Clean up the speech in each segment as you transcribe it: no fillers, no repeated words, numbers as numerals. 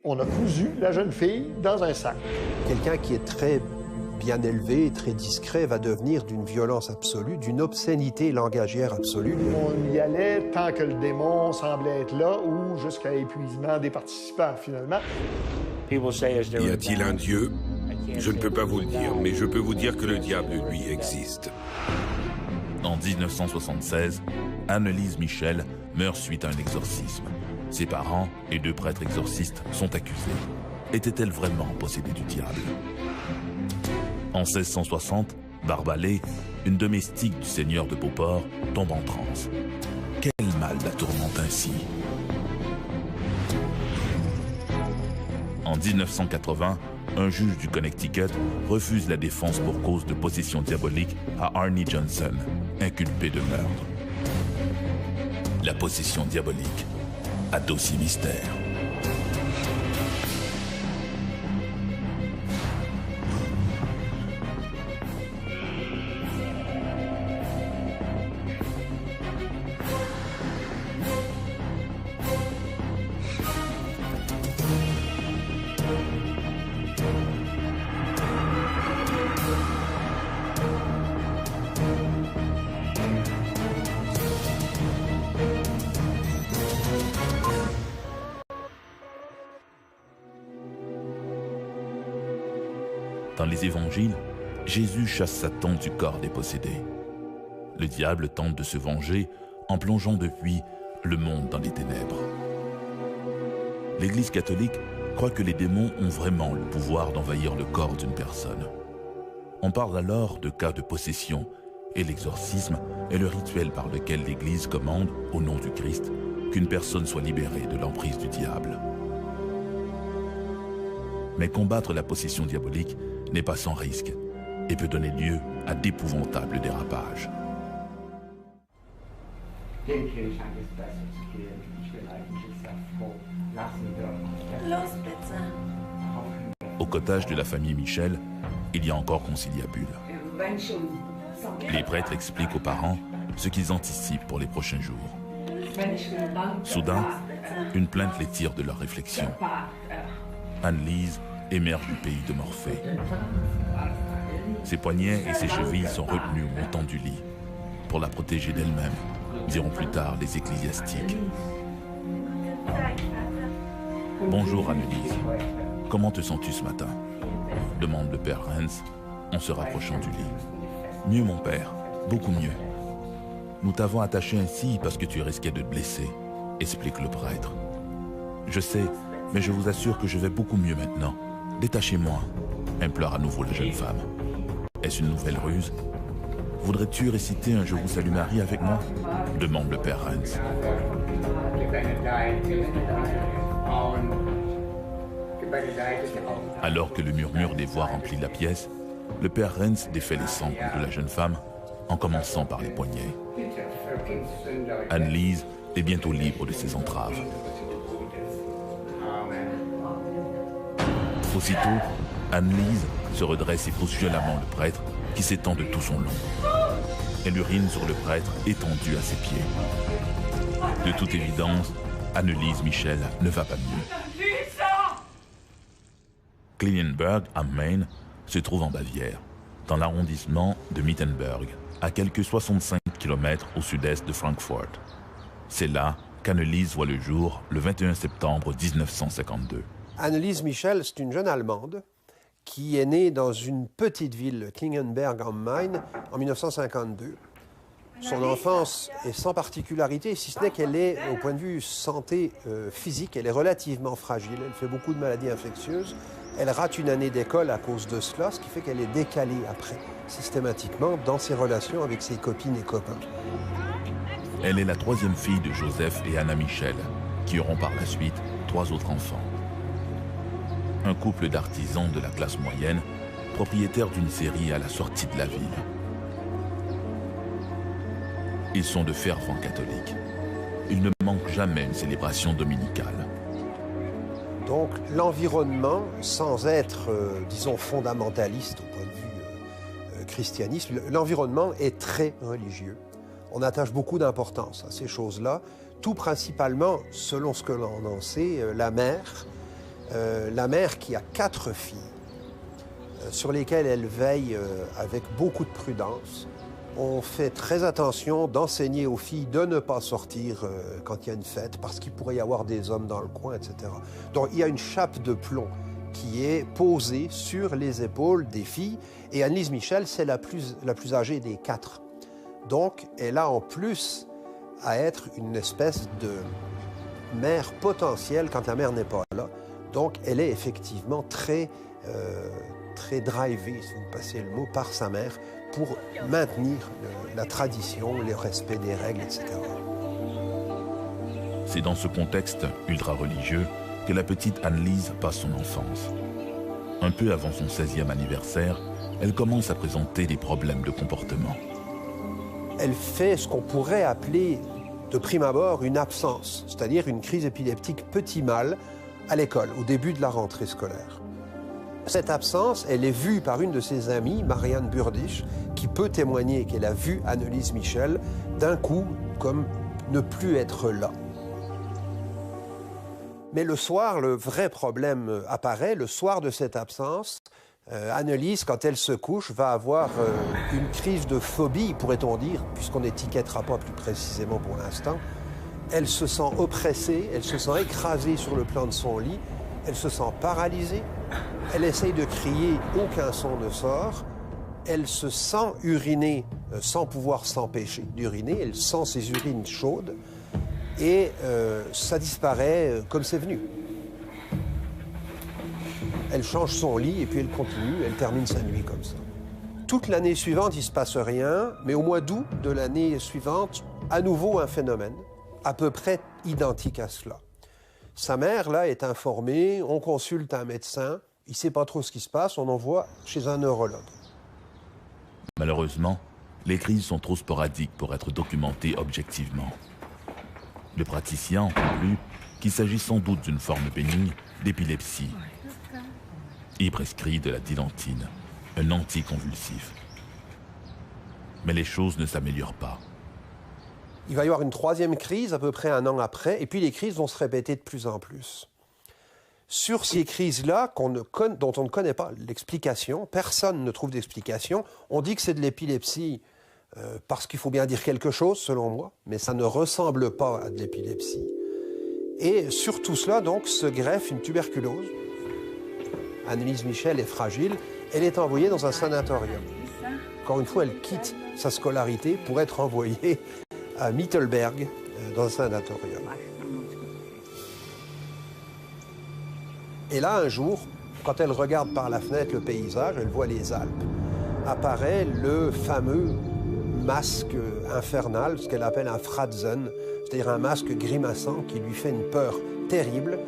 On a cousu la jeune fille dans un sac. Quelqu'un qui est très bien élevé, très discret, va devenir d'une violence absolue, d'une obscénité langagière absolue. On y allait tant que le démon semblait être là ou jusqu'à l'épuisement des participants, finalement. Y a-t-il un Dieu? Je ne peux pas vous le dire, mais je peux vous dire que le diable, lui, existe. En 1976, Annelise Michel meurt suite à un exorcisme. Ses parents et 2 prêtres exorcistes sont accusés. Était-elle vraiment possédée du diable? En 1660, Barbalé, une domestique du seigneur de Beauport, tombe en transe. Quel mal la tourmente ainsi? En 1980, un juge du Connecticut refuse la défense pour cause de possession diabolique à Arnie Johnson, inculpé de meurtre. La possession diabolique a d'aussi mystère. Dans les évangiles, Jésus chasse Satan du corps des possédés. Le diable tente de se venger en plongeant depuis le monde dans les ténèbres. L'Église catholique croit que les démons ont vraiment le pouvoir d'envahir le corps d'une personne. On parle alors de cas de possession, et l'exorcisme est le rituel par lequel l'Église commande, au nom du Christ, qu'une personne soit libérée de l'emprise du diable. Mais combattre la possession diabolique n'est pas sans risque et peut donner lieu à d'épouvantables dérapages. Au cottage de la famille Michel, il y a encore conciliabule. Les prêtres expliquent aux parents ce qu'ils anticipent pour les prochains jours. Soudain, une plainte les tire de leur réflexion. Annelise émerge du pays de Morphée. Ses poignets et ses chevilles sont retenus au montant du lit pour la protéger d'elle-même, diront plus tard les ecclésiastiques. Bonjour Annelise, comment te sens-tu ce matin? Demande le père Renz en se rapprochant du lit. Mieux mon père, beaucoup mieux. Nous t'avons attaché ainsi parce que tu risquais de te blesser, explique le prêtre. Je sais, mais je vous assure que je vais beaucoup mieux maintenant. Détachez-moi, implore à nouveau la jeune femme. Est-ce une nouvelle ruse? Voudrais-tu réciter un Je vous salue Marie avec moi? Demande le père Renz. Alors que le murmure des voix remplit la pièce, le père Renz défait les sangles de la jeune femme en commençant par les poignets. Annelise est bientôt libre de ses entraves. Aussitôt, Annelise se redresse et pousse violemment le prêtre qui s'étend de tout son long. Elle urine sur le prêtre étendu à ses pieds. De toute évidence, Annelise Michel ne va pas mieux. Klingenberg am Main se trouve en Bavière, dans l'arrondissement de Mittenberg, à quelques 65 km au sud-est de Francfort. C'est là qu'Annelise voit le jour le 21 septembre 1952. Annelise Michel, c'est une jeune Allemande qui est née dans une petite ville, Klingenberg am Main, en 1952. Son enfance est sans particularité, si ce n'est qu'elle est, au point de vue santé physique, elle est relativement fragile. Elle fait beaucoup de maladies infectieuses. Elle rate une année d'école à cause de cela, ce qui fait qu'elle est décalée après, systématiquement, dans ses relations avec ses copines et copains. Elle est la 3e fille de Joseph et Anna Michel, qui auront par la suite 3 autres enfants. Un couple d'artisans de la classe moyenne, propriétaires d'une scierie à la sortie de la ville. Ils sont de fervents catholiques. Il ne manque jamais une célébration dominicale. Donc l'environnement, sans être, disons, fondamentaliste au point de vue christianisme, l'environnement est très religieux. On attache beaucoup d'importance à ces choses-là, tout principalement, selon ce que l'on en sait, la mère la mère qui a 4 filles, sur lesquelles elle veille avec beaucoup de prudence. On fait très attention d'enseigner aux filles de ne pas sortir quand il y a une fête, parce qu'il pourrait y avoir des hommes dans le coin, etc. Donc il y a une chape de plomb qui est posée sur les épaules des filles. Et Annelise Michel, c'est la plus âgée des 4. Donc elle a en plus à être une espèce de mère potentielle quand la mère n'est pas là. Donc elle est effectivement très drivée, si vous passez le mot, par sa mère pour maintenir la tradition, le respect des règles, etc. C'est dans ce contexte ultra-religieux que la petite Annelise passe son enfance. Un peu avant son 16e anniversaire, elle commence à présenter des problèmes de comportement. Elle fait ce qu'on pourrait appeler de prime abord une absence, c'est-à-dire une crise épileptique petit mal à l'école, au début de la rentrée scolaire. Cette absence, elle est vue par une de ses amies, Marianne Burdisch, qui peut témoigner qu'elle a vu Annelise Michel d'un coup comme ne plus être là. Mais le soir, le vrai problème apparaît. Le soir de cette absence, Annelise, quand elle se couche, va avoir une crise de phobie, pourrait-on dire, puisqu'on n'étiquettera pas plus précisément pour l'instant. Elle se sent oppressée, elle se sent écrasée sur le plan de son lit, elle se sent paralysée, elle essaye de crier, aucun son ne sort, elle se sent uriner sans pouvoir s'empêcher d'uriner, elle sent ses urines chaudes, et ça disparaît comme c'est venu. Elle change son lit et puis elle continue, elle termine sa nuit comme ça. Toute l'année suivante, il ne se passe rien, mais au mois d'août de l'année suivante, à nouveau un phénomène à peu près identique à cela. Sa mère, là, est informée, on consulte un médecin, il ne sait pas trop ce qui se passe, on envoie chez un neurologue. Malheureusement, les crises sont trop sporadiques pour être documentées objectivement. Le praticien en conclut qu'il s'agit sans doute d'une forme bénigne d'épilepsie. Il prescrit de la dilantine, un anticonvulsif. Mais les choses ne s'améliorent pas. Il va y avoir une 3e crise à peu près 1 an après, et puis les crises vont se répéter de plus en plus. Sur ces crises-là, dont on ne connaît pas l'explication, personne ne trouve d'explication, on dit que c'est de l'épilepsie parce qu'il faut bien dire quelque chose, selon moi, mais ça ne ressemble pas à de l'épilepsie. Et sur tout cela, donc, se greffe une tuberculose. Annelise Michel est fragile, elle est envoyée dans un sanatorium. Encore une fois, elle quitte sa scolarité pour être envoyée à Mittelberg, dans un sanatorium. Et là, un jour, quand elle regarde par la fenêtre le paysage, elle voit les Alpes, apparaît le fameux masque infernal, ce qu'elle appelle un Fratzen, c'est-à-dire un masque grimaçant qui lui fait une peur terrible.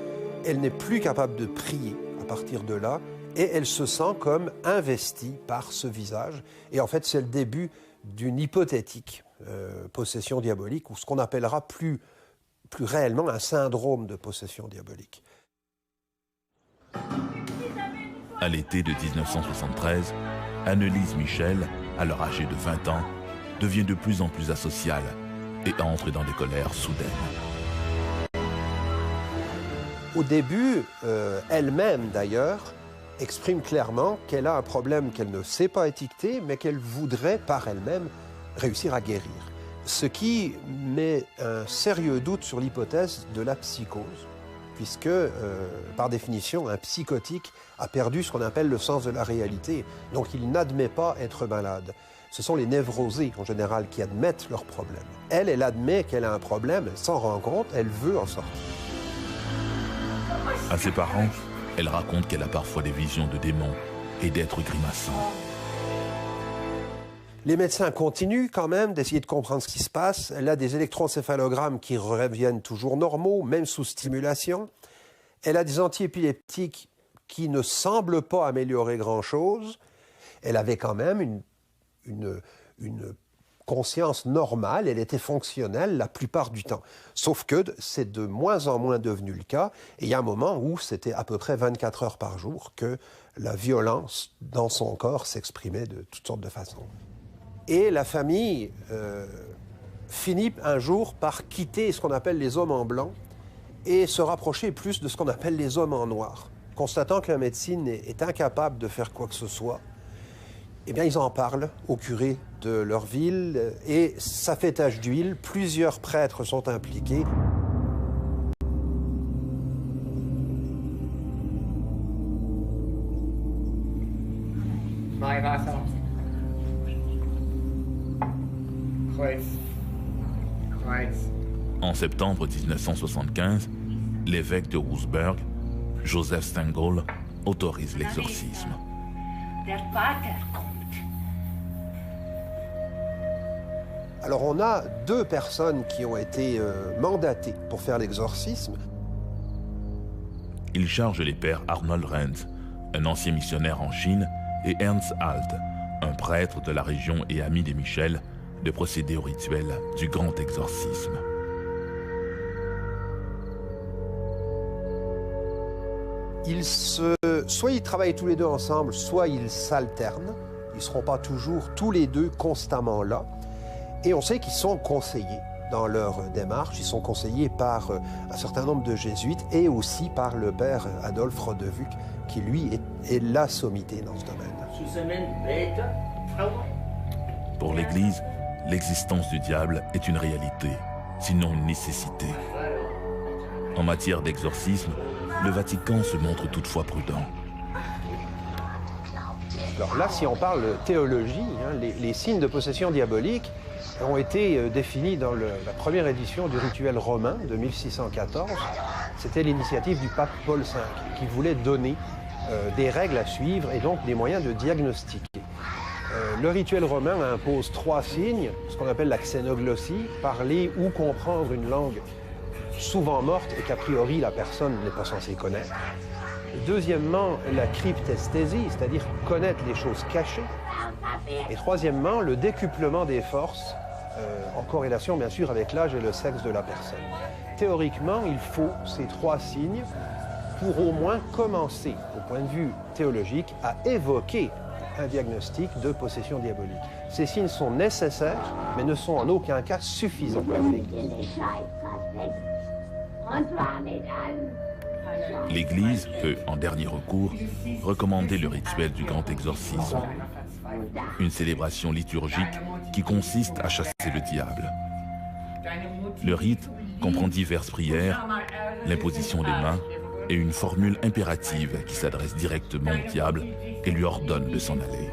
Elle n'est plus capable de prier à partir de là, et elle se sent comme investie par ce visage. Et en fait, c'est le début d'une hypothétique possession diabolique, ou ce qu'on appellera plus réellement un syndrome de possession diabolique. À l'été de 1973, Annelise Michel, alors âgée de 20 ans, devient de plus en plus asociale et entre dans des colères soudaines. Au début, elle-même d'ailleurs, exprime clairement qu'elle a un problème qu'elle ne sait pas étiqueter, mais qu'elle voudrait par elle-même réussir à guérir. Ce qui met un sérieux doute sur l'hypothèse de la psychose, puisque, par définition, un psychotique a perdu ce qu'on appelle le sens de la réalité. Donc il n'admet pas être malade. Ce sont les névrosés, en général, qui admettent leurs problèmes. Elle admet qu'elle a un problème, elle s'en rend compte, elle veut en sortir. À ses parents, elle raconte qu'elle a parfois des visions de démons et d'êtres grimaçants. Les médecins continuent quand même d'essayer de comprendre ce qui se passe. Elle a des électroencéphalogrammes qui reviennent toujours normaux, même sous stimulation. Elle a des antiépileptiques qui ne semblent pas améliorer grand-chose. Elle avait quand même une conscience normale, elle était fonctionnelle la plupart du temps. Sauf que c'est de moins en moins devenu le cas. Et il y a un moment où c'était à peu près 24 heures par jour que la violence dans son corps s'exprimait de toutes sortes de façons. Et la famille finit un jour par quitter ce qu'on appelle les hommes en blanc et se rapprocher plus de ce qu'on appelle les hommes en noir. Constatant que la médecine est incapable de faire quoi que ce soit, eh bien, ils en parlent au curé de leur ville et ça fait tache d'huile. Plusieurs prêtres sont impliqués. En septembre 1975, l'évêque de Wurzburg, Joseph Stengel, autorise l'exorcisme. Alors on a 2 personnes qui ont été mandatées pour faire l'exorcisme. Il charge les pères Arnold Renz, un ancien missionnaire en Chine, et Ernst Alt, un prêtre de la région et ami des Michel, de procéder au rituel du grand exorcisme. Soit ils travaillent tous les 2 ensemble, soit ils s'alternent. Ils ne seront pas toujours tous les 2 constamment là. Et on sait qu'ils sont conseillés dans leur démarche. Ils sont conseillés par un certain nombre de jésuites et aussi par le père Adolphe Rodewijk, qui lui est la sommité dans ce domaine. Pour l'Église, l'existence du diable est une réalité, sinon une nécessité. En matière d'exorcisme, le Vatican se montre toutefois prudent. Alors là, si on parle théologie, les signes de possession diabolique ont été définis dans la première édition du rituel romain de 1614. C'était l'initiative du pape Paul V qui voulait donner des règles à suivre et donc des moyens de diagnostiquer. Le rituel romain impose 3 signes, ce qu'on appelle la xénoglossie, parler ou comprendre une langue souvent morte et qu'a priori la personne n'est pas censée connaître. Deuxièmement, la cryptesthésie, c'est-à-dire connaître les choses cachées. Et troisièmement, le décuplement des forces, en corrélation bien sûr avec l'âge et le sexe de la personne. Théoriquement, il faut ces 3 signes pour au moins commencer, au point de vue théologique, à évoquer un diagnostic de possession diabolique. Ces signes sont nécessaires, mais ne sont en aucun cas suffisants. L'Église peut, en dernier recours, recommander le rituel du grand exorcisme, une célébration liturgique qui consiste à chasser le diable. Le rite comprend diverses prières, l'imposition des mains et une formule impérative qui s'adresse directement au diable et lui ordonne de s'en aller.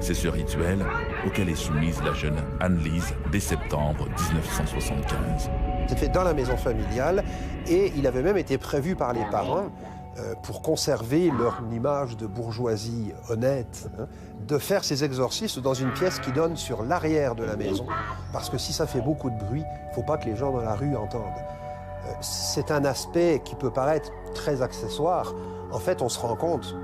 C'est ce rituel auquel est soumise la jeune Anne-Lise dès septembre 1975. C'est fait dans la maison familiale et il avait même été prévu par les parents pour conserver leur image de bourgeoisie honnête, de faire ces exorcismes dans une pièce qui donne sur l'arrière de la maison, parce que si ça fait beaucoup de bruit, il ne faut pas que les gens dans la rue entendent. C'est un aspect qui peut paraître très accessoire. En fait, on se rend compte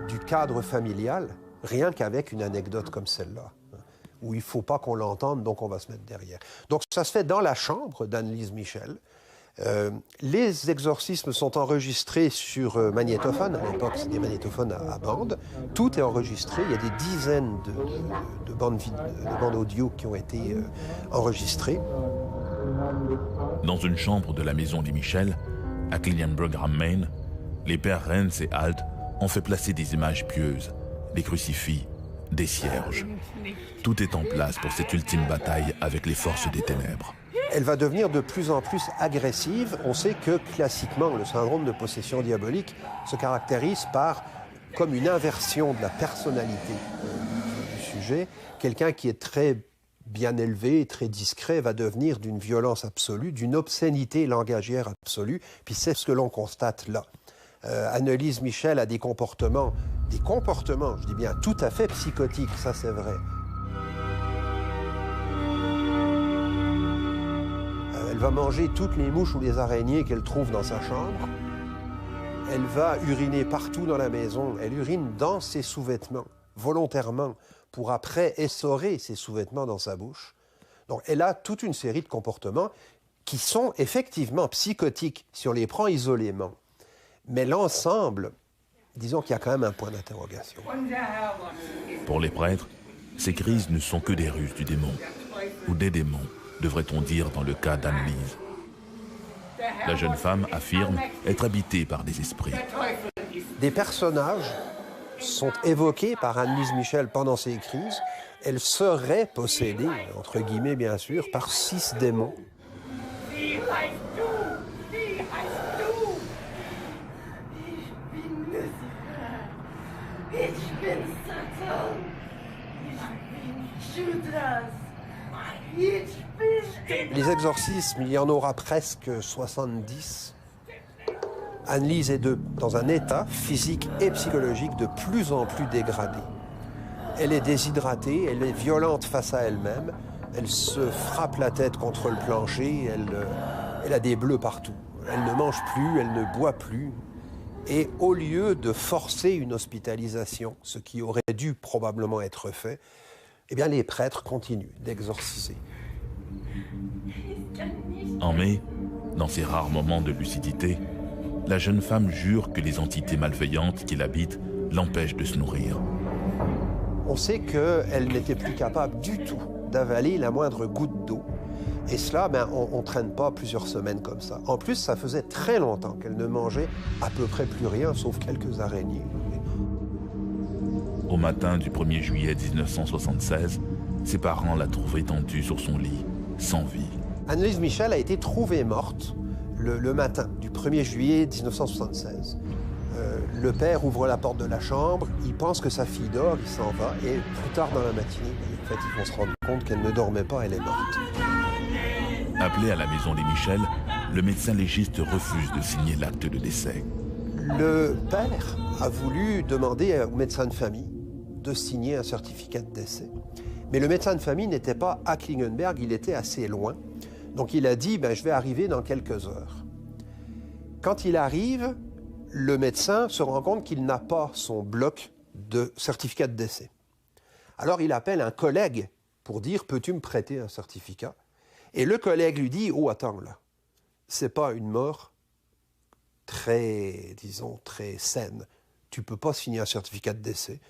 du cadre familial rien qu'avec une anecdote comme celle-là, où il ne faut pas qu'on l'entende, donc on va se mettre derrière. Donc ça se fait dans la chambre d'Anne-Lise Michel. Les exorcismes sont enregistrés sur magnétophone. À l'époque, c'est des magnétophones à bande. Tout est enregistré. Il y a des dizaines de bandes audio qui ont été enregistrées. Dans une chambre de la maison des Michel, à Klingenberg am Main, les pères Renz et Alt ont fait placer des images pieuses, des crucifix, des cierges. Tout est en place pour cette ultime bataille avec les forces des ténèbres. Elle va devenir de plus en plus agressive. On sait que, classiquement, le syndrome de possession diabolique se caractérise par comme une inversion de la personnalité du sujet. Quelqu'un qui est très bien élevé, très discret, va devenir d'une violence absolue, d'une obscénité langagière absolue. Puis c'est ce que l'on constate là. Anne-Lise Michel a des comportements, je dis bien, tout à fait psychotiques, ça c'est vrai. Elle va manger toutes les mouches ou les araignées qu'elle trouve dans sa chambre. Elle va uriner partout dans la maison. Elle urine dans ses sous-vêtements, volontairement, pour après essorer ses sous-vêtements dans sa bouche. Donc elle a toute une série de comportements qui sont effectivement psychotiques si on les prend isolément. Mais l'ensemble, disons qu'il y a quand même un point d'interrogation. Pour les prêtres, ces crises ne sont que des ruses du démon, ou des démons, devrait-on dire dans le cas d'Anne-Lise. La jeune femme affirme être habitée par des esprits. Des personnages sont évoqués par Anneliese Michel pendant ses crises. Elle serait possédée, entre guillemets bien sûr, par 6 démons. Les exorcismes, il y en aura presque 70. Anneliese est dans un état physique et psychologique de plus en plus dégradé. Elle est déshydratée, elle est violente face à elle-même, elle se frappe la tête contre le plancher, elle a des bleus partout. Elle ne mange plus, elle ne boit plus. Et au lieu de forcer une hospitalisation, ce qui aurait dû probablement être fait, eh bien les prêtres continuent d'exorciser. En mai, dans ces rares moments de lucidité, la jeune femme jure que les entités malveillantes qui l'habitent l'empêchent de se nourrir. On sait qu'elle n'était plus capable du tout d'avaler la moindre goutte d'eau. Et cela, on ne traîne pas plusieurs semaines comme ça. En plus, ça faisait très longtemps qu'elle ne mangeait à peu près plus rien, sauf quelques araignées. Au matin du 1er juillet 1976, ses parents la trouvent étendue sur son lit, sans vie. Anneliese Michel a été trouvée morte le matin du 1er juillet 1976. Le père ouvre la porte de la chambre, il pense que sa fille dort, il s'en va, et plus tard dans la matinée, en fait, ils vont se rendre compte qu'elle ne dormait pas, elle est morte. Appelé à la maison des Michel, le médecin légiste refuse de signer l'acte de décès. Le père a voulu demander au médecin de famille de signer un certificat de décès. Mais le médecin de famille n'était pas à Klingenberg, il était assez loin. Donc il a dit, je vais arriver dans quelques heures. Quand il arrive, le médecin se rend compte qu'il n'a pas son bloc de certificat de décès. Alors il appelle un collègue pour dire, peux-tu me prêter un certificat? Et le collègue lui dit, oh attends là, c'est pas une mort très saine. Tu peux pas signer un certificat de décès.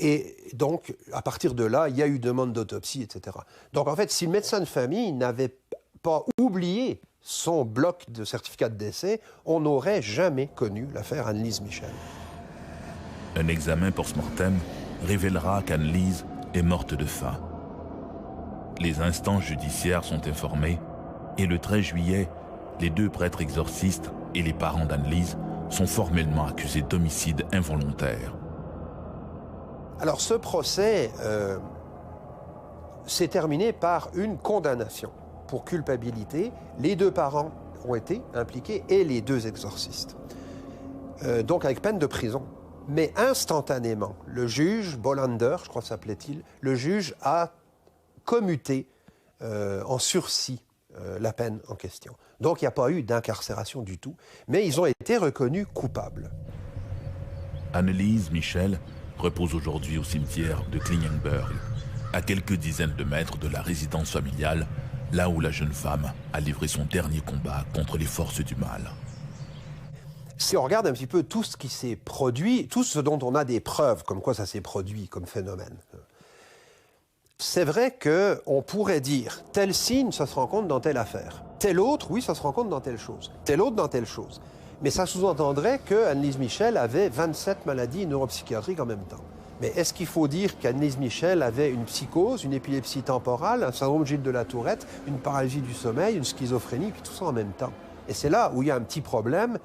Et donc, à partir de là, il y a eu demande d'autopsie, etc. Donc en fait, si le médecin de famille n'avait pas oublié son bloc de certificat de décès, on n'aurait jamais connu l'affaire Anneliese Michel. Un examen post-mortem révélera qu'Anneliese est morte de faim. Les instances judiciaires sont informées et le 13 juillet, les 2 prêtres exorcistes et les parents d'Anneliese sont formellement accusés d'homicide involontaire. Alors ce procès s'est terminé par une condamnation pour culpabilité. Les 2 parents ont été impliqués et les 2 exorcistes. Donc avec peine de prison. Mais instantanément, le juge, Bolander, je crois que s'appelait-il, le juge a commuté en sursis la peine en question. Donc il n'y a pas eu d'incarcération du tout, mais ils ont été reconnus coupables. Anneliese Michel repose aujourd'hui au cimetière de Klingenberg, à quelques dizaines de mètres de la résidence familiale, là où la jeune femme a livré son dernier combat contre les forces du mal. Si on regarde un petit peu tout ce qui s'est produit, tout ce dont on a des preuves, comme quoi ça s'est produit comme phénomène, c'est vrai qu'on pourrait dire tel signe, ça se rencontre dans telle affaire. Tel autre, oui, ça se rencontre dans telle chose. Tel autre, dans telle chose. Mais ça sous-entendrait que Anneliese Michel avait 27 maladies neuropsychiatriques en même temps. Mais est-ce qu'il faut dire qu'Anneliese Michel avait une psychose, une épilepsie temporale, un syndrome Gilles de la Tourette, une paralysie du sommeil, une schizophrénie, puis tout ça en même temps? Et c'est là où il y a un petit problème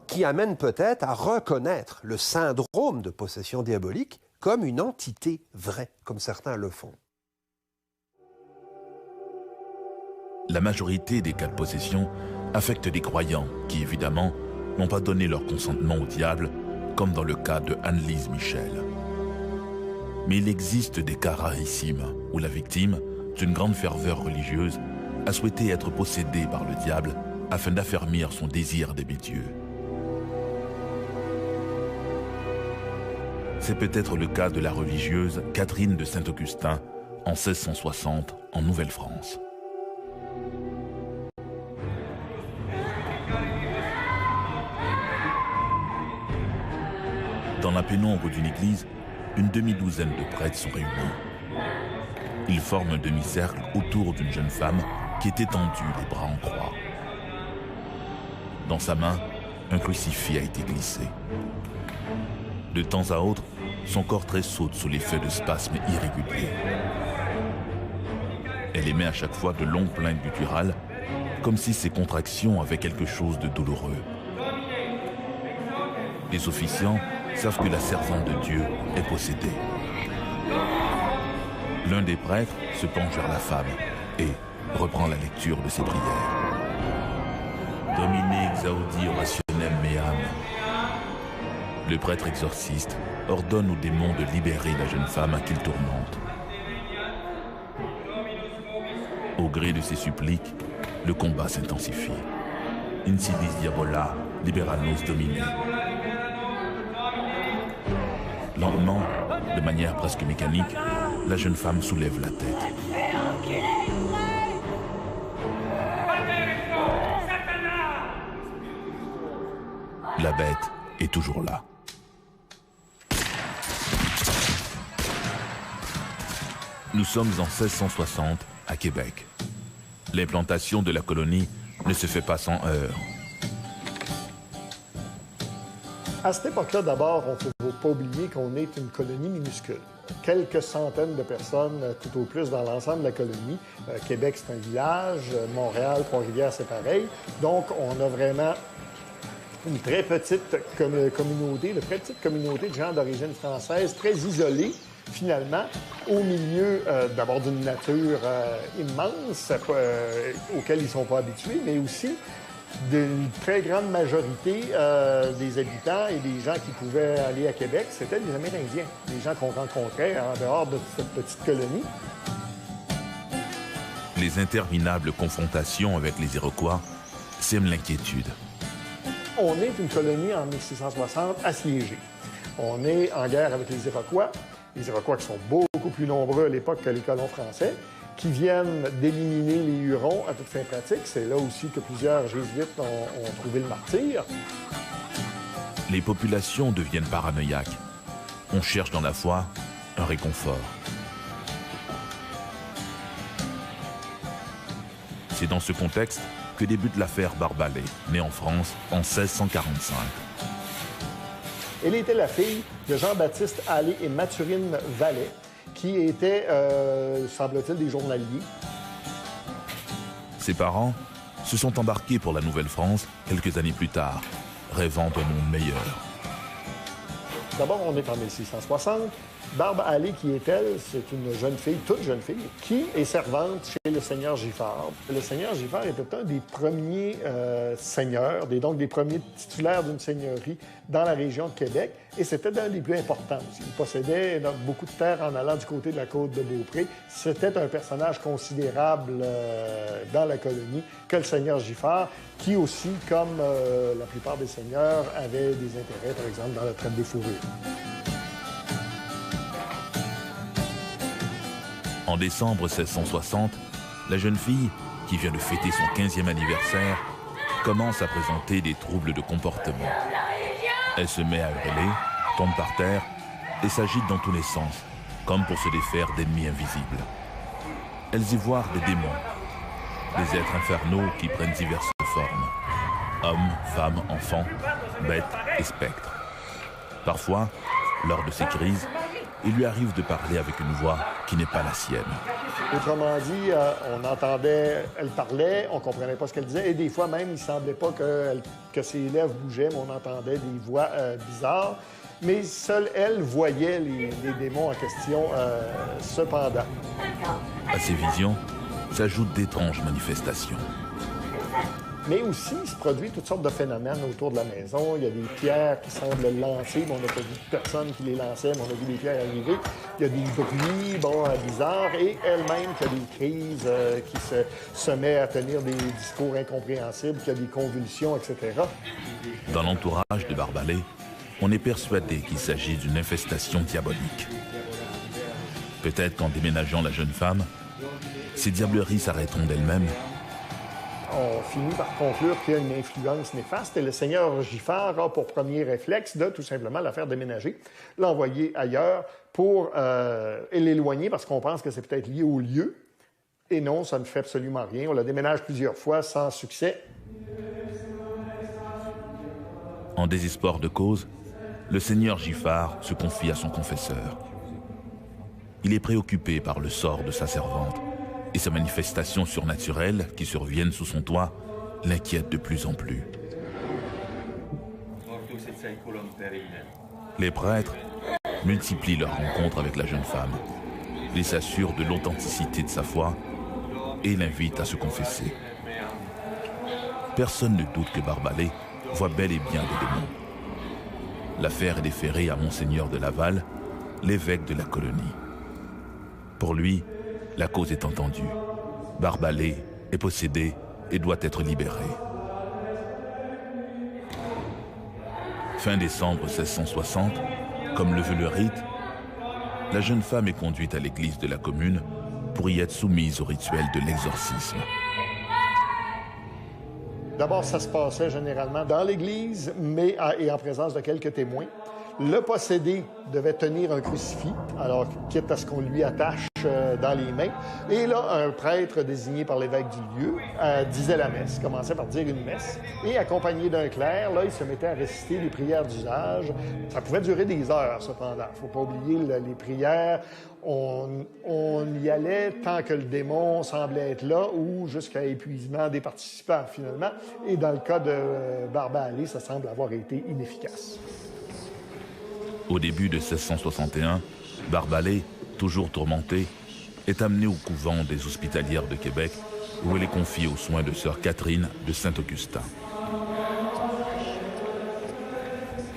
qui amène peut-être à reconnaître le syndrome de possession diabolique comme une entité vraie, comme certains le font. La majorité des cas de possession affectent des croyants qui, évidemment, n'ont pas donné leur consentement au diable, comme dans le cas de Anneliese Michel. Mais il existe des cas rarissimes où la victime, d'une grande ferveur religieuse, a souhaité être possédée par le diable afin d'affermir son désir d'aimer Dieu. C'est peut-être le cas de la religieuse Catherine de Saint-Augustin en 1660 en Nouvelle-France. Dans la pénombre d'une église, une demi-douzaine de prêtres sont réunis. Ils forment un demi-cercle autour d'une jeune femme qui est étendue, les bras en croix. Dans sa main, un crucifix a été glissé. De temps à autre, son corps tressaute sous l'effet de spasmes irréguliers. Elle émet à chaque fois de longues plaintes gutturales, comme si ces contractions avaient quelque chose de douloureux. Les officiants savent que la servante de Dieu est possédée. L'un des prêtres se penche vers la femme et reprend la lecture de ses prières. Domine exaudi orationem meam. Le prêtre exorciste ordonne aux démons de libérer la jeune femme à qu'il tourmente. Au gré de ses suppliques, le combat s'intensifie. Insidis diabola, libera nos domine. Lentement, de manière presque mécanique, la jeune femme soulève la tête. La bête est toujours là. Nous sommes en 1660 à Québec. L'implantation de la colonie ne se fait pas sans heurts. À cette époque-là, d'abord, on ne faut pas oublier qu'on est une colonie minuscule. Quelques centaines de personnes, tout au plus, dans l'ensemble de la colonie. Québec, c'est un village. Montréal, Trois-Rivières, c'est pareil. Donc, on a vraiment une très petite communauté, une très petite communauté de gens d'origine française, très isolée, finalement, au milieu d'abord d'une nature immense auquel ils ne sont pas habitués, mais aussi d'une très grande majorité des habitants et des gens qui pouvaient aller à Québec, c'était des Amérindiens, des gens qu'on rencontrait en dehors de cette petite colonie. Les interminables confrontations avec les Iroquois sèment l'inquiétude. On est une colonie en 1660 assiégée. On est en guerre avec les Iroquois qui sont beaucoup plus nombreux à l'époque que les colons français, qui viennent d'éliminer les Hurons à toute fin pratique. C'est là aussi que plusieurs jésuites ont trouvé le martyre. Les populations deviennent paranoïaques. On cherche dans la foi un réconfort. C'est dans ce contexte que débute l'affaire Barbalet, née en France en 1645. Elle était la fille de Jean-Baptiste Allais et Mathurine Vallet, qui étaient, semble-t-il, des journaliers. Ses parents se sont embarqués pour la Nouvelle-France quelques années plus tard, rêvant d'un monde meilleur. D'abord, on est en 1660. Barbe Allais, qui est-elle? C'est une jeune fille, toute jeune fille, qui est servante chez le seigneur Giffard. Le seigneur Giffard était un des premiers seigneurs, donc des premiers titulaires d'une seigneurie dans la région de Québec, et c'était un des plus importants aussi. Il possédait beaucoup de terres en allant du côté de la côte de Beaupré. C'était un personnage considérable dans la colonie que le seigneur Giffard, qui aussi, comme la plupart des seigneurs, avait des intérêts, par exemple, dans la traite des fourrures. En décembre 1660, la jeune fille, qui vient de fêter son 15e anniversaire, commence à présenter des troubles de comportement. Elle se met à hurler, tombe par terre et s'agite dans tous les sens, comme pour se défaire d'ennemis invisibles. Elles y voient des démons, des êtres infernaux qui prennent diverses formes. Hommes, femmes, enfants, bêtes et spectres. Parfois, lors de ces crises, il lui arrive de parler avec une voix qui n'est pas la sienne. Autrement dit, on entendait, elle parlait, on ne comprenait pas ce qu'elle disait, et des fois même, il ne semblait pas que ses lèvres bougeaient, mais on entendait des voix bizarres. Mais seule elle voyait les démons en question, cependant. À ces visions s'ajoutent d'étranges manifestations. Mais aussi, il se produit toutes sortes de phénomènes autour de la maison. Il y a des pierres qui semblent lancer, mais on n'a pas vu de personne qui les lançait, mais on a vu des pierres arriver. Il y a des bruits, bizarres, et elle-même qui a des crises, qui se met à tenir des discours incompréhensibles, qui a des convulsions, etc. Dans l'entourage de Barbalet, on est persuadé qu'il s'agit d'une infestation diabolique. Peut-être qu'en déménageant la jeune femme, ces diableries s'arrêteront d'elles-mêmes. On finit par conclure qu'il y a une influence néfaste et le seigneur Giffard a pour premier réflexe de tout simplement la faire déménager, l'envoyer ailleurs pour l'éloigner parce qu'on pense que c'est peut-être lié au lieu. Et non, ça ne fait absolument rien. On la déménage plusieurs fois sans succès. En désespoir de cause, le seigneur Giffard se confie à son confesseur. Il est préoccupé par le sort de sa servante et ces manifestations surnaturelles qui surviennent sous son toit l'inquiètent de plus en plus. Les prêtres multiplient leurs rencontres avec la jeune femme, les s'assurent de l'authenticité de sa foi et l'invitent à se confesser. Personne ne doute que Barbalet voit bel et bien des démons. L'affaire est déférée à Monseigneur de Laval, l'évêque de la colonie. Pour lui, la cause est entendue. Barbalet est possédé et doit être libéré. Fin décembre 1660, comme le veut le rite, la jeune femme est conduite à l'église de la commune pour y être soumise au rituel de l'exorcisme. D'abord, ça se passait généralement dans l'église, et en présence de quelques témoins. Le possédé devait tenir un crucifix, alors quitte à ce qu'on lui attache dans les mains. Et là, un prêtre désigné par l'évêque du lieu disait la messe, commençait par dire une messe. Et accompagné d'un clerc, là, il se mettait à réciter les prières d'usage. Ça pouvait durer des heures, cependant. Il ne faut pas oublier les prières. On y allait tant que le démon semblait être là ou jusqu'à épuisement des participants, finalement. Et dans le cas de Barbalet, ça semble avoir été inefficace. Au début de 1661, Barbalet, toujours tourmentée, est amenée au couvent des Hospitalières de Québec, où elle est confiée aux soins de sœur Catherine de Saint-Augustin.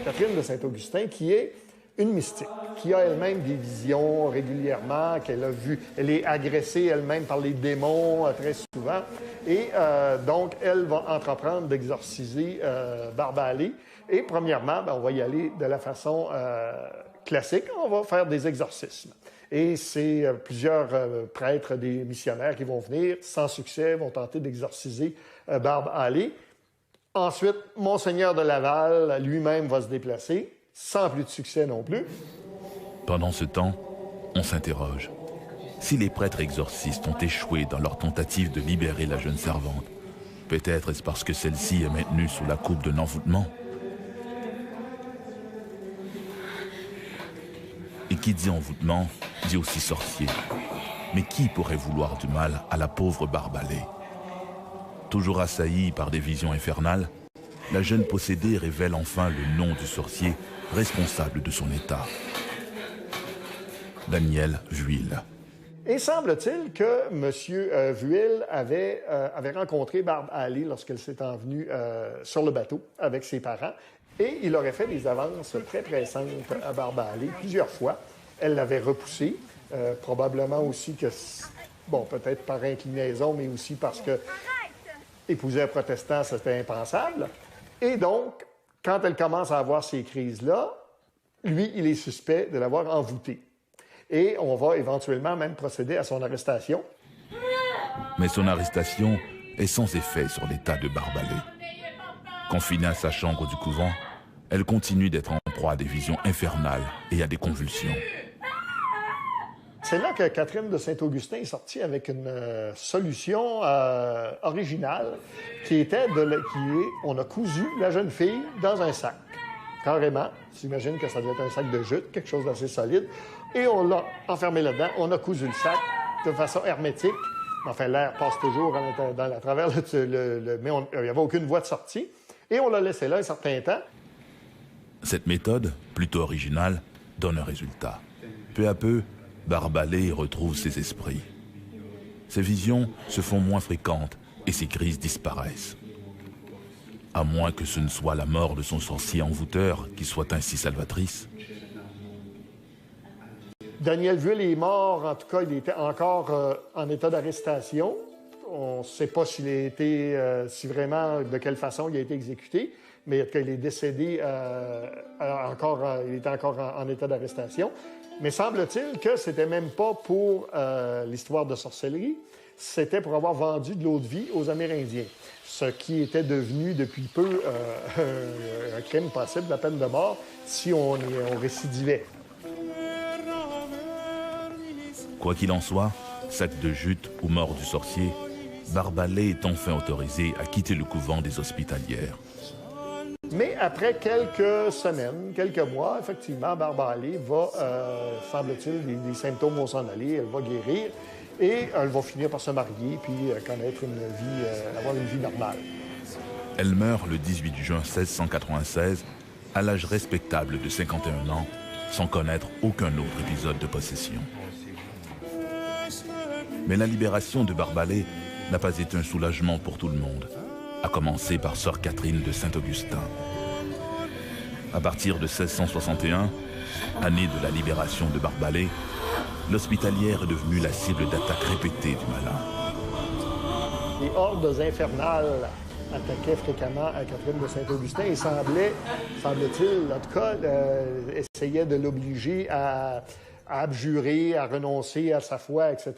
Catherine de Saint-Augustin, qui est une mystique, qui a elle-même des visions régulièrement, qu'elle a vues. Elle est agressée elle-même par les démons très souvent. Et donc, elle va entreprendre d'exorciser Barbalet. Et premièrement, on va y aller de la façon classique. On va faire des exorcismes. Et c'est plusieurs prêtres, des missionnaires qui vont venir, sans succès, vont tenter d'exorciser Barbalet. Ensuite, Monseigneur de Laval lui-même va se déplacer, sans plus de succès non plus. Pendant ce temps, on s'interroge. Si les prêtres exorcistes ont échoué dans leur tentative de libérer la jeune servante, peut-être est-ce parce que celle-ci est maintenue sous la coupe d'un envoûtement. Et qui dit envoûtement, dit aussi sorcier. Mais qui pourrait vouloir du mal à la pauvre Barbalet? Toujours assaillie par des visions infernales, la jeune possédée révèle enfin le nom du sorcier responsable de son état. Daniel Vuille. Et semble-t-il que M. Vuille avait rencontré Barbalet lorsqu'elle s'est envenue sur le bateau avec ses parents. Et il aurait fait des avances très pressantes à Barbalet plusieurs fois. Elle l'avait repoussé, probablement aussi que, bon, peut-être par inclinaison, mais aussi parce que épouser un protestant, c'était impensable. Et donc, quand elle commence à avoir ces crises-là, lui, il est suspect de l'avoir envoûtée. Et on va éventuellement même procéder à son arrestation. Mais son arrestation est sans effet sur l'état de Barbalet. Confinée à sa chambre du couvent, elle continue d'être en proie à des visions infernales et à des convulsions. C'est là que Catherine de Saint-Augustin est sortie avec une solution originale qui était on a cousu la jeune fille dans un sac, carrément. J'imagine que ça devait être un sac de jute, quelque chose d'assez solide. Et on l'a enfermé là-dedans. On a cousu le sac de façon hermétique. Enfin, l'air passe toujours à travers mais il n'y avait aucune voie de sortie. Et on l'a laissé là un certain temps. Cette méthode, plutôt originale, donne un résultat. Peu à peu, Barbalet retrouve ses esprits. Ses visions se font moins fréquentes et ses crises disparaissent. À moins que ce ne soit la mort de son sorcier envoûteur qui soit ainsi salvatrice. Daniel Vuille est mort, en tout cas, il était encore en état d'arrestation. On ne sait pas s'il a été, de quelle façon il a été exécuté, mais en tout cas, il est décédé il était encore en état d'arrestation. Mais semble-t-il que c'était même pas pour l'histoire de sorcellerie, c'était pour avoir vendu de l'eau de vie aux Amérindiens, ce qui était devenu depuis peu un crime passible de la peine de mort si on récidivait. Quoi qu'il en soit, sac de jute ou mort du sorcier, Barbalet est enfin autorisé à quitter le couvent des Hospitalières. Mais après quelques semaines, quelques mois, effectivement, Barbalé va, semble-t-il, les symptômes vont s'en aller, elle va guérir et elle va finir par se marier puis connaître une vie, avoir une vie normale. Elle meurt le 18 juin 1696, à l'âge respectable de 51 ans, sans connaître aucun autre épisode de possession. Mais la libération de Barbalé n'a pas été un soulagement pour tout le monde, à commencer par sœur Catherine de Saint-Augustin. À partir de 1661, année de la libération de Barbalé, l'hospitalière est devenue la cible d'attaques répétées du malin. Les hordes infernales attaquaient fréquemment à Catherine de Saint-Augustin et semble-t-il, en tout cas, essayaient de l'obliger à abjurer, à renoncer à sa foi, etc.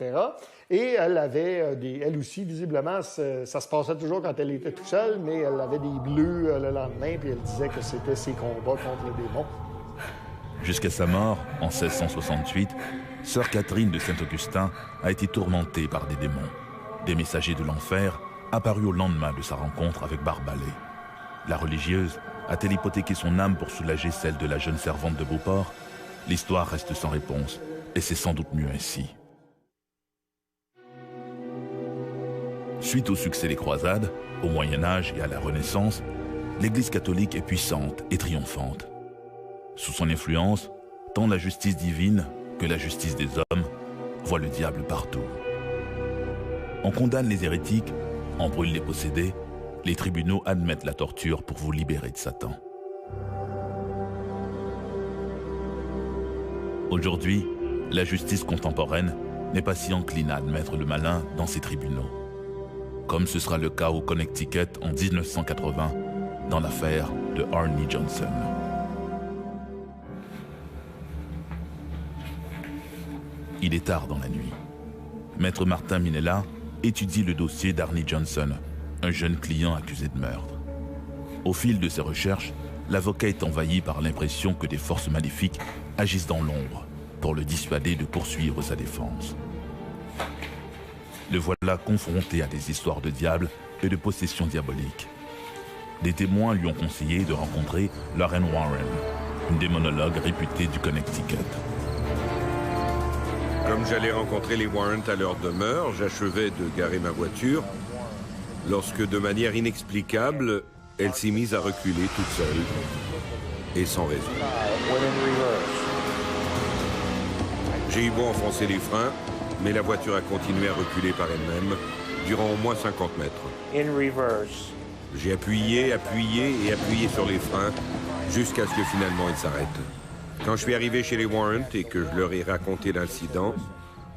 Et elle avait elle aussi, visiblement, ça se passait toujours quand elle était toute seule, mais elle avait des bleus le lendemain, puis elle disait que c'était ses combats contre le démon. Jusqu'à sa mort, en 1668, sœur Catherine de Saint-Augustin a été tourmentée par des démons, des messagers de l'enfer apparus au lendemain de sa rencontre avec Barbalé. La religieuse a-t-elle hypothéqué son âme pour soulager celle de la jeune servante de Beauport? L'histoire reste sans réponse, et c'est sans doute mieux ainsi. Suite au succès des croisades, au Moyen-Âge et à la Renaissance, l'Église catholique est puissante et triomphante. Sous son influence, tant la justice divine que la justice des hommes voient le diable partout. On condamne les hérétiques, on brûle les possédés, les tribunaux admettent la torture pour vous libérer de Satan. Aujourd'hui, la justice contemporaine n'est pas si encline à admettre le malin dans ses tribunaux, comme ce sera le cas au Connecticut en 1980 dans l'affaire de Arnie Johnson. Il est tard dans la nuit. Maître Martin Minella étudie le dossier d'Arnie Johnson, un jeune client accusé de meurtre. Au fil de ses recherches, l'avocat est envahi par l'impression que des forces maléfiques agissent dans l'ombre pour le dissuader de poursuivre sa défense. Le voilà confronté à des histoires de diable et de possession diabolique. Des témoins lui ont conseillé de rencontrer Lorraine Warren, une démonologue réputée du Connecticut. Comme j'allais rencontrer les Warren à leur demeure, j'achevais de garer ma voiture lorsque, de manière inexplicable, elle s'est mise à reculer toute seule et sans raison. J'ai eu beau enfoncer les freins, mais la voiture a continué à reculer par elle-même durant au moins 50 mètres. J'ai appuyé sur les freins jusqu'à ce que finalement ils s'arrêtent. Quand je suis arrivé chez les Warren et que je leur ai raconté l'incident,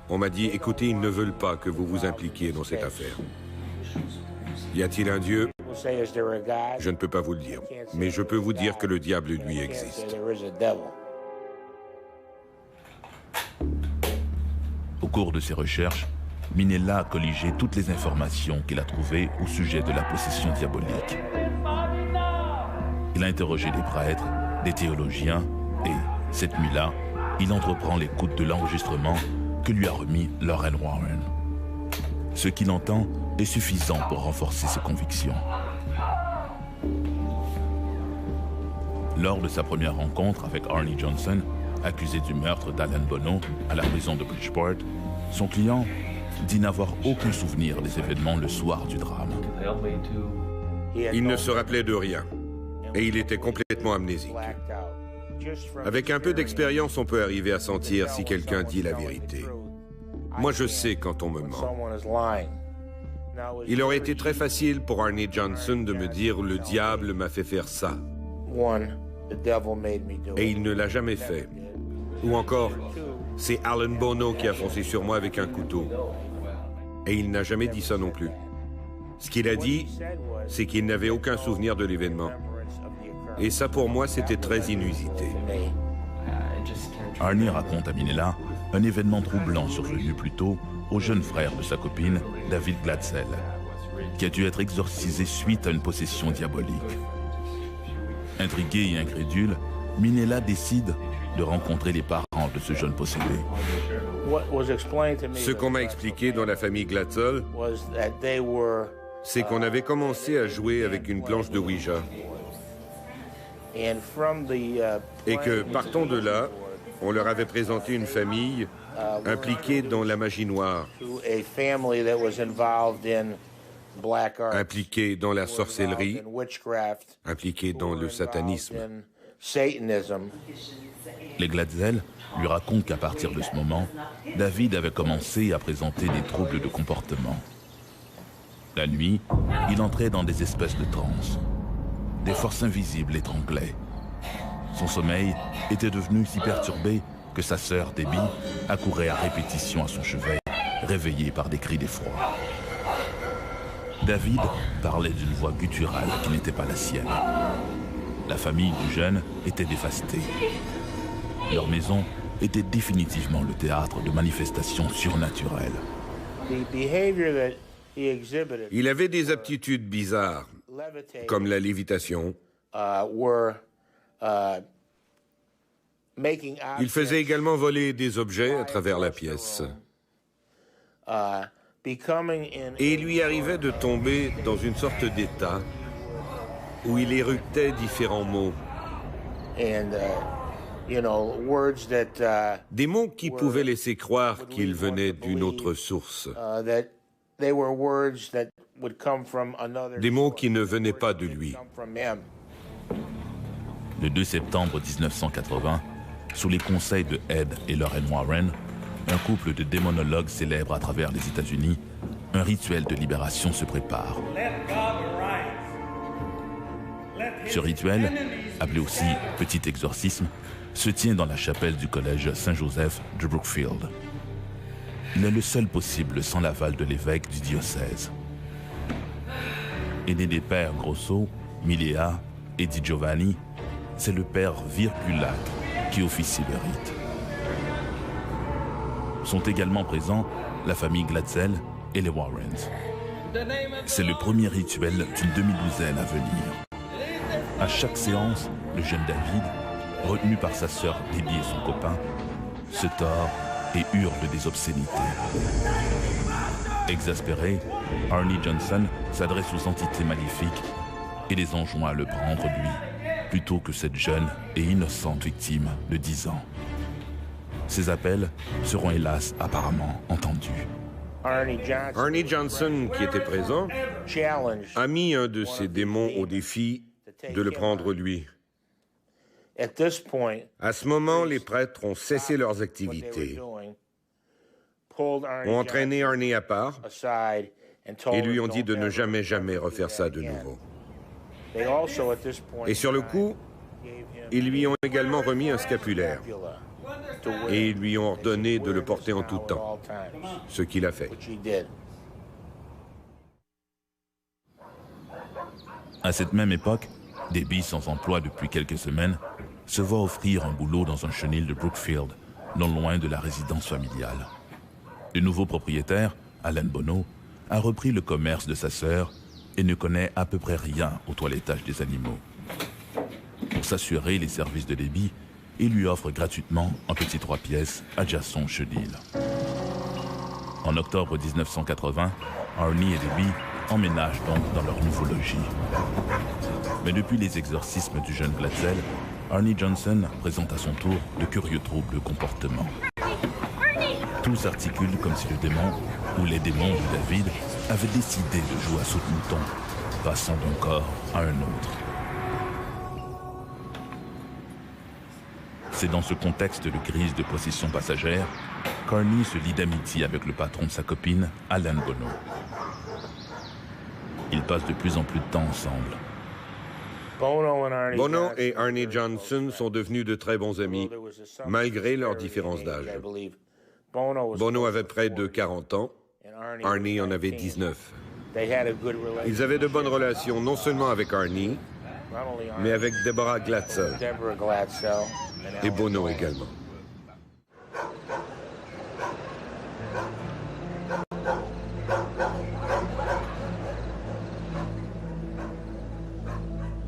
on m'a dit « Écoutez, ils ne veulent pas que vous vous impliquiez dans cette affaire. Y a-t-il un Dieu? Je ne peux pas vous le dire, mais je peux vous dire que le diable, lui, existe. » Au cours de ses recherches, Minella a colligé toutes les informations qu'il a trouvées au sujet de la possession diabolique. Il a interrogé des prêtres, des théologiens et, cette nuit-là, il entreprend l'écoute de l'enregistrement que lui a remis Lorraine Warren. Ce qu'il entend est suffisant pour renforcer ses convictions. Lors de sa première rencontre avec Arnie Johnson, accusé du meurtre d'Alan Bono à la prison de Bridgeport, son client dit n'avoir aucun souvenir des événements le soir du drame. Il ne se rappelait de rien et il était complètement amnésique. Avec un peu d'expérience, on peut arriver à sentir si quelqu'un dit la vérité. Moi, je sais quand on me ment. Il aurait été très facile pour Arnie Johnson de me dire « Le diable m'a fait faire ça ». Et il ne l'a jamais fait. Ou encore, c'est Alan Bono qui a foncé sur moi avec un couteau. Et il n'a jamais dit ça non plus. Ce qu'il a dit, c'est qu'il n'avait aucun souvenir de l'événement. Et ça, pour moi, c'était très inusité. Arnie raconte à Minella un événement troublant survenu plus tôt au jeune frère de sa copine, David Glatzel, qui a dû être exorcisé suite à une possession diabolique. Intrigué et incrédule, Minella décide de rencontrer les parents de ce jeune possédé. Ce qu'on m'a expliqué dans la famille Glatzel, c'est qu'on avait commencé à jouer avec une planche de Ouija. Et que, partant de là, on leur avait présenté une famille impliquée dans la magie noire, impliquée dans la sorcellerie, impliquée dans le satanisme. Les Glatzel lui racontent qu'à partir de ce moment, David avait commencé à présenter des troubles de comportement. La nuit, il entrait dans des espèces de transes. Des forces invisibles l'étranglaient. Son sommeil était devenu si perturbé que sa sœur, Debbie, accourait à répétition à son chevet, réveillée par des cris d'effroi. David parlait d'une voix gutturale qui n'était pas la sienne. La famille du jeune était dévastée. Leur maison était définitivement le théâtre de manifestations surnaturelles. Il avait des aptitudes bizarres, comme la lévitation. Il faisait également voler des objets à travers la pièce. Et il lui arrivait de tomber dans une sorte d'état où il éructait différents mots. Des mots qui pouvaient laisser croire qu'ils venaient d'une autre source. Des mots qui ne venaient pas de lui. Le 2 septembre 1980, sous les conseils de Ed et Lorraine Warren, un couple de démonologues célèbre à travers les États-Unis, un rituel de libération se prépare. Ce rituel, appelé aussi petit exorcisme, se tient dans la chapelle du collège Saint-Joseph de Brookfield. Il est le seul possible sans l'aval de l'évêque du diocèse. Aidé des pères Grosso, Milea et Di Giovanni, c'est le père Virgulac qui officie le rite. Sont également présents la famille Glatzel et les Warrens. C'est le premier rituel d'une demi-douzaine à venir. À chaque séance, le jeune David, retenu par sa sœur Debbie et son copain, se tord et hurle des obscénités. Exaspéré, Arnie Johnson s'adresse aux entités maléfiques et les enjoint à le prendre lui, plutôt que cette jeune et innocente victime de 10 ans. Ces appels seront hélas apparemment entendus. Arnie Johnson, qui était présent, a mis un de ses démons au défi de le prendre lui. À ce moment, les prêtres ont cessé leurs activités, ont entraîné Arnie à part et lui ont dit de ne jamais refaire ça de nouveau. Et sur le coup, ils lui ont également remis un scapulaire et ils lui ont ordonné de le porter en tout temps, ce qu'il a fait. À cette même époque, Debbie, sans emploi depuis quelques semaines, se voit offrir un boulot dans un chenil de Brookfield, non loin de la résidence familiale. Le nouveau propriétaire, Alan Bono, a repris le commerce de sa sœur et ne connaît à peu près rien au toilettage des animaux. Pour s'assurer les services de Debbie, il lui offre gratuitement un petit 3 pièces adjacent au chenil. En octobre 1980, Arnie et Debbie emménagent donc dans leur nouveau logis. Mais depuis les exorcismes du jeune Glatzel, Arnie Johnson présente à son tour de curieux troubles de comportement. Tout s'articule comme si le démon, ou les démons de David, avaient décidé de jouer à saute-mouton, passant d'un corps à un autre. C'est dans ce contexte de crise de possession passagère qu'Arnie se lie d'amitié avec le patron de sa copine, Alan Bono. Ils passent de plus en plus de temps ensemble. Bono et Arnie Johnson sont devenus de très bons amis, malgré leurs différences d'âge. Bono avait près de 40 ans, Arnie en avait 19. Ils avaient de bonnes relations non seulement avec Arnie, mais avec Deborah Glatzel et Bono également.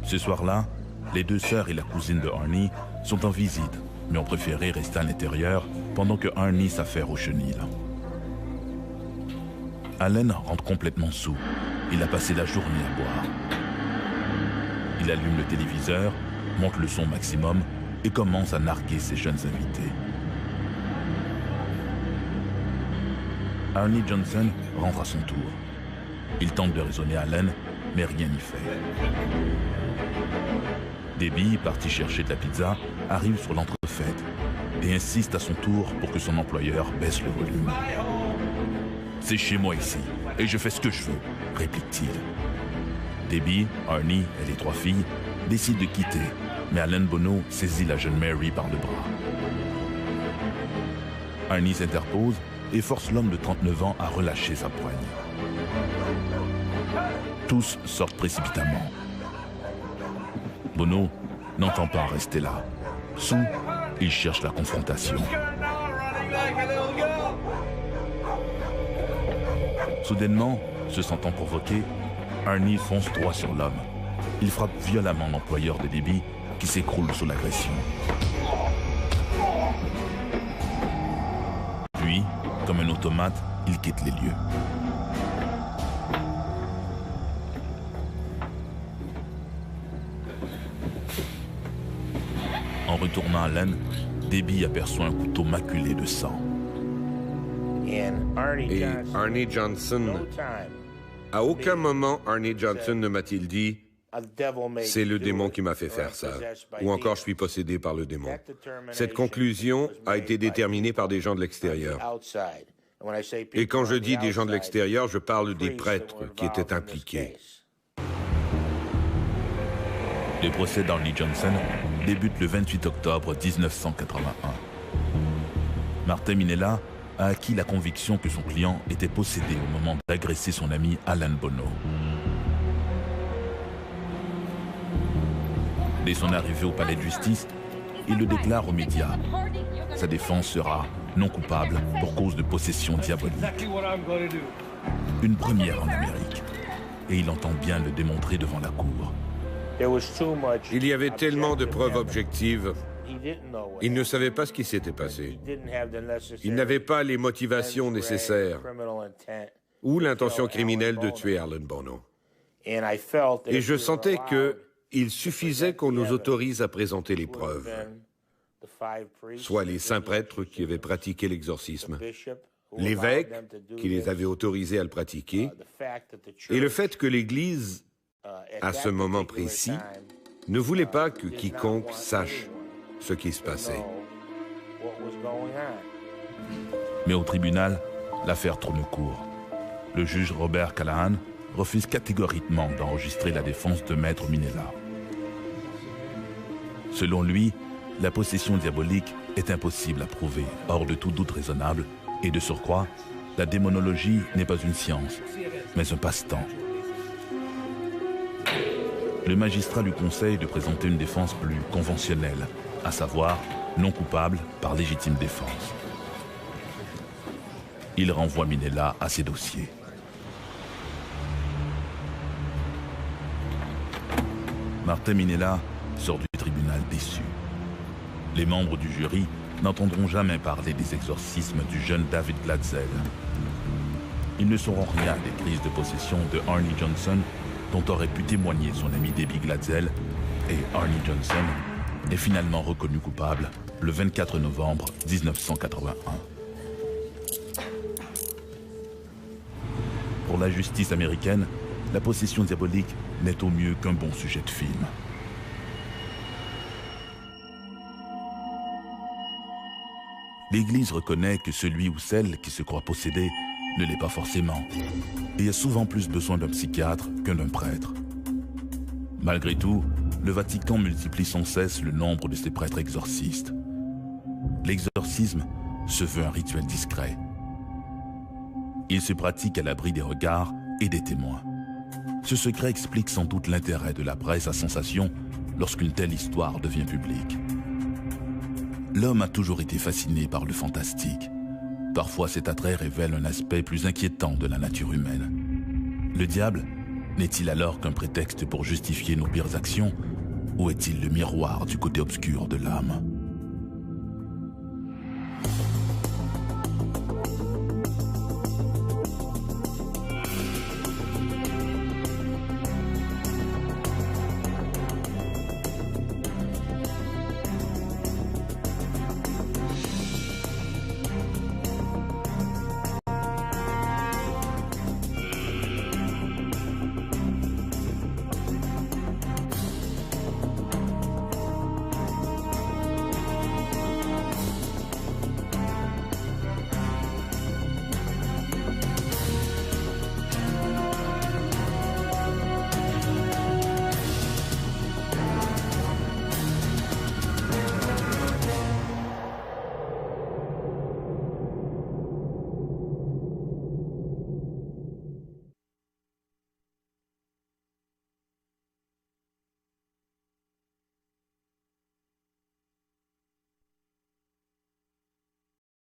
Ce soir-là, les deux sœurs et la cousine de Arnie sont en visite, mais ont préféré rester à l'intérieur pendant que Arnie s'affaire au chenil. Alan rentre complètement saoul. Il a passé la journée à boire. Il allume le téléviseur monte le son maximum et commence à narguer ses jeunes invités. Arnie Johnson rentre à son tour. Il tente de raisonner Allen, mais rien n'y fait. Debbie, parti chercher de la pizza, arrive sur l'entrefaite et insiste à son tour pour que son employeur baisse le volume. « C'est chez moi ici, et je fais ce que je veux », réplique-t-il. Debbie, Arnie et les 3 filles décident de quitter, mais Alan Bono saisit la jeune Mary par le bras. Arnie s'interpose et force l'homme de 39 ans à relâcher sa poigne. Tous sortent précipitamment. Bono n'entend pas rester là. Sous, il cherche la confrontation. Soudainement, se sentant provoqué, Arnie fonce droit sur l'homme. Il frappe violemment l'employeur de Debbie qui s'écroule sous l'agression. Puis, comme un automate, il quitte les lieux. En retournant à Allen, Debbie aperçoit un couteau maculé de sang. Et Arnie Johnson, à aucun moment Arnie Johnson ne m'a-t-il dit « C'est le démon qui m'a fait faire ça » ou encore « Je suis possédé par le démon ». Cette conclusion a été déterminée par des gens de l'extérieur. Et quand je dis des gens de l'extérieur, je parle des prêtres qui étaient impliqués. Le procès d'Arnie Johnson débute le 28 octobre 1981. Martin Minella a acquis la conviction que son client était possédé au moment d'agresser son ami Alan Bono. Dès son arrivée au palais de justice, il le déclare aux médias. Sa défense sera non coupable pour cause de possession diabolique. Une première en Amérique. Et il entend bien le démontrer devant la cour. Il y avait tellement de preuves objectives. Il ne savait pas ce qui s'était passé. Il n'avait pas les motivations nécessaires ou l'intention criminelle de tuer Alan Bono. Et je sentais qu'il suffisait qu'on nous autorise à présenter les preuves, soit les saints prêtres qui avaient pratiqué l'exorcisme, l'évêque qui les avait autorisés à le pratiquer, et le fait que l'Église, à ce moment précis, ne voulait pas que quiconque sache ce qui se passait. Mais au tribunal, l'affaire tourne court. Le juge Robert Callahan refuse catégoriquement d'enregistrer la défense de Maître Minella. Selon lui, la possession diabolique est impossible à prouver, hors de tout doute raisonnable, et de surcroît, la démonologie n'est pas une science, mais un passe-temps. Le magistrat lui conseille de présenter une défense plus conventionnelle, à savoir non coupable par légitime défense. Il renvoie Minella à ses dossiers. Martin Minella sort du tribunal déçu. Les membres du jury n'entendront jamais parler des exorcismes du jeune David Glatzel. Ils ne sauront rien des crises de possession de Arnie Johnson, dont aurait pu témoigner son ami Debbie Glatzel, et Arnie Johnson est finalement reconnu coupable le 24 novembre 1981. Pour la justice américaine, la possession diabolique n'est au mieux qu'un bon sujet de film. L'Église reconnaît que celui ou celle qui se croit possédé ne l'est pas forcément, et a souvent plus besoin d'un psychiatre qu'un d'un prêtre. Malgré tout, le Vatican multiplie sans cesse le nombre de ses prêtres exorcistes. L'exorcisme se veut un rituel discret. Il se pratique à l'abri des regards et des témoins. Ce secret explique sans doute l'intérêt de la presse à sensation lorsqu'une telle histoire devient publique. L'homme a toujours été fasciné par le fantastique. Parfois, cet attrait révèle un aspect plus inquiétant de la nature humaine. Le diable n'est-il alors qu'un prétexte pour justifier nos pires actions, ou est-il le miroir du côté obscur de l'âme ?